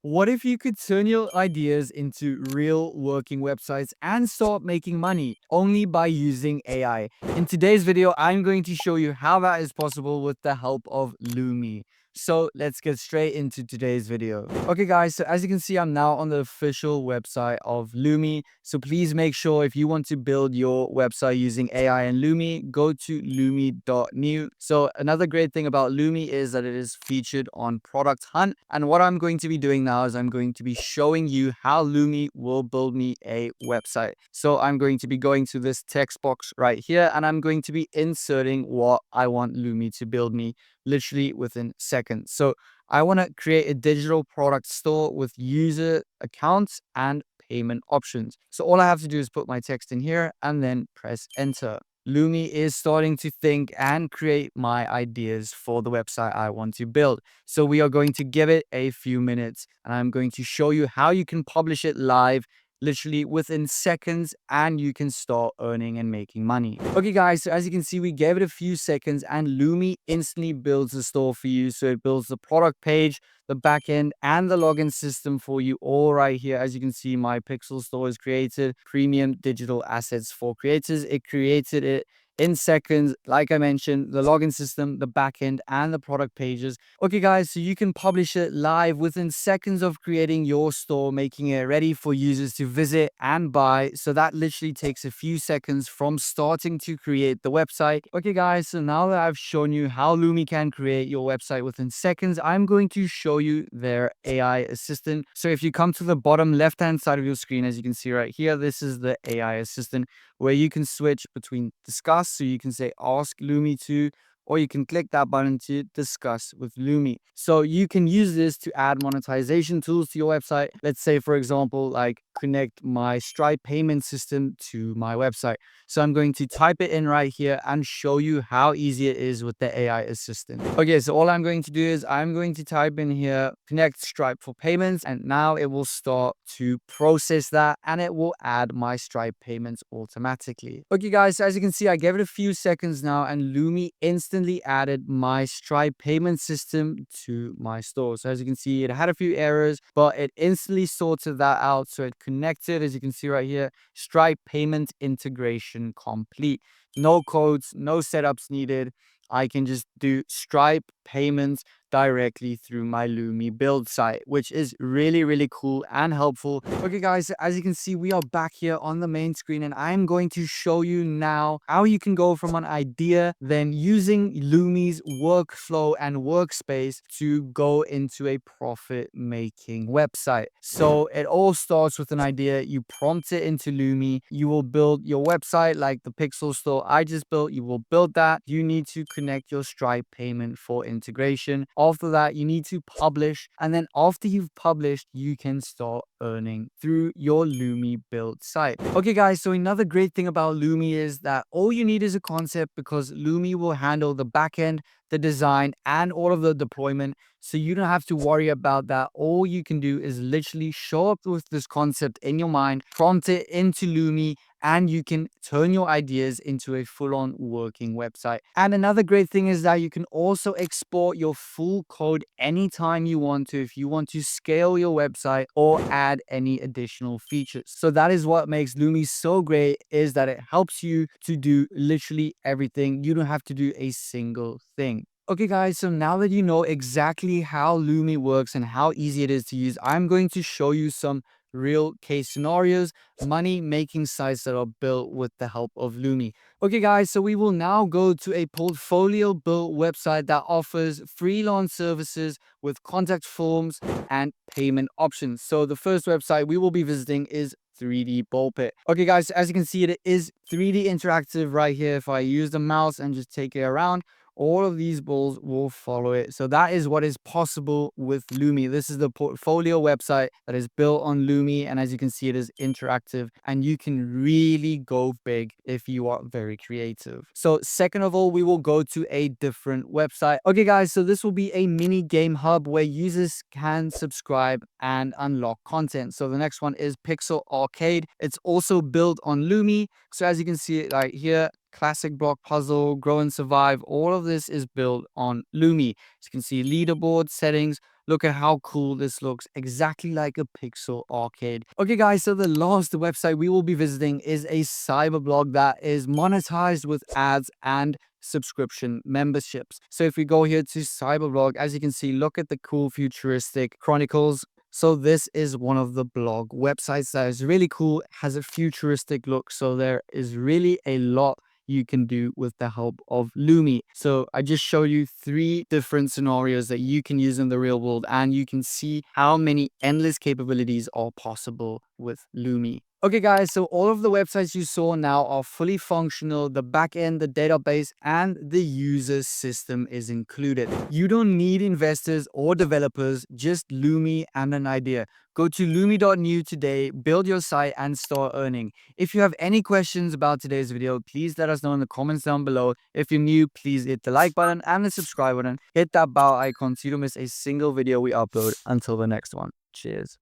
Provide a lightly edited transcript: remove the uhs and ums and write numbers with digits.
What if you could turn your ideas into real working websites and start making money only by using AI? In today's video, I'm going to show you how that is possible with the help of Loomi. So let's get straight into today's video. Okay guys, so as you can see, I'm now on the official website of Loomi. So please make sure if you want to build your website using AI and Loomi, go to loomi.new. So another great thing about Loomi is that it is featured on Product Hunt. And what I'm going to be doing now is I'm going to be showing you how Loomi will build me a website. So I'm going to be going to this text box right here and I'm going to be inserting what I want Loomi to build me literally within seconds. So I want to create a digital product store with user accounts and payment options. So all I have to do is put my text in here and then press enter. Loomi is starting to think and create my ideas for the website I want to build. So we are going to give it a few minutes and I'm going to show you how you can publish it live literally within seconds and you can start earning and making money. Okay guys, so as you can see, we gave it a few seconds and Loomi instantly builds the store for you. So it builds the product page, the backend and the login system for you all right here. As you can see, my pixel store is created, premium digital assets for creators. It created it in seconds. Like I mentioned, the login system, the backend and the product pages. Okay guys, so you can publish it live within seconds of creating your store, making it ready for users to visit and buy. So that literally takes a few seconds from starting to create the website. Okay guys, so now that I've shown you how Loomi can create your website within seconds, I'm going to show you their AI assistant. So if you come to the bottom left hand side of your screen, as you can see right here, this is the AI assistant where you can switch between discuss. So you can say ask Loomi to, or you can click that button to discuss with Loomi. So you can use this to add monetization tools to your website. Let's say, for example, like connect my Stripe payment system to my website. So I'm going to type it in right here and show you how easy it is with the AI assistant. Okay, so all I'm going to do is I'm going to type in here, connect Stripe for payments, and now it will start to process that and it will add my Stripe payments automatically. Okay guys, so as you can see, I gave it a few seconds now and Loomi instantly added my Stripe payment system to my store. So as you can see, it had a few errors, but it instantly sorted that out. So it connected, as you can see right here, Stripe payment integration complete. No codes, no setups needed. I can just do Stripe payments directly through my Loomi build site, which is really, really cool and helpful. Okay, guys, as you can see, we are back here on the main screen, and I'm going to show you now how you can go from an idea, then using Loomi's workflow and workspace to go into a profit-making website. So it all starts with an idea. You prompt it into Loomi. You will build your website like the pixel store I just built. You will build that. You need to connect your Stripe payment for integration. After that, you need to publish. And then after you've published, you can start earning through your Loomi build site. Okay, guys, so another great thing about Loomi is that all you need is a concept because Loomi will handle the backend, the design, and all of the deployment. So you don't have to worry about that. All you can do is literally show up with this concept in your mind, prompt it into Loomi, and you can turn your ideas into a full-on working website. And another great thing is that you can also export your full code anytime you want to, if you want to scale your website or add any additional features. So that is what makes Loomi so great, is that it helps you to do literally everything. You don't have to do a single thing. Okay guys, so now that you know exactly how Loomi works and how easy it is to use, I'm going to show you some real case scenarios, money making sites that are built with the help of Loomi. Okay guys, so we will now go to a portfolio built website that offers freelance services with contact forms and payment options. So the first website we will be visiting is 3D Ball Pit. Okay guys, as you can see, it is 3D interactive right here. If I use the mouse and just take it around, all of these balls will follow it. So that is what is possible with Loomi. This is the portfolio website that is built on Loomi. And as you can see, it is interactive and you can really go big if you are very creative. So second of all, we will go to a different website. Okay, guys, so this will be a mini game hub where users can subscribe and unlock content. So the next one is Pixel Arcade. It's also built on Loomi. So as you can see it right here, classic block puzzle, grow and survive, all of this is built on Loomi. As you can see, leaderboard settings, Look at how cool this looks, exactly like a pixel arcade. Okay guys, so the last website we will be visiting is a cyberblog that is monetized with ads and subscription memberships. So if we go here to cyberblog, as you can see, look at the cool futuristic chronicles. So this is one of the blog websites that is really cool, has a futuristic look. So there is really a lot you can do with the help of Lumi. So I just showed you 3 different scenarios that you can use in the real world, and you can see how many endless capabilities are possible with Lumi. Okay guys, so all of the websites you saw now are fully functional. The backend, the database, and the user system is included. You don't need investors or developers, just Lumi and an idea. Go to lumi.new today, build your site, and start earning. If you have any questions about today's video, please let us know in the comments down below. If you're new, please hit the like button and the subscribe button. Hit that bell icon so you don't miss a single video we upload. Until the next one. Cheers.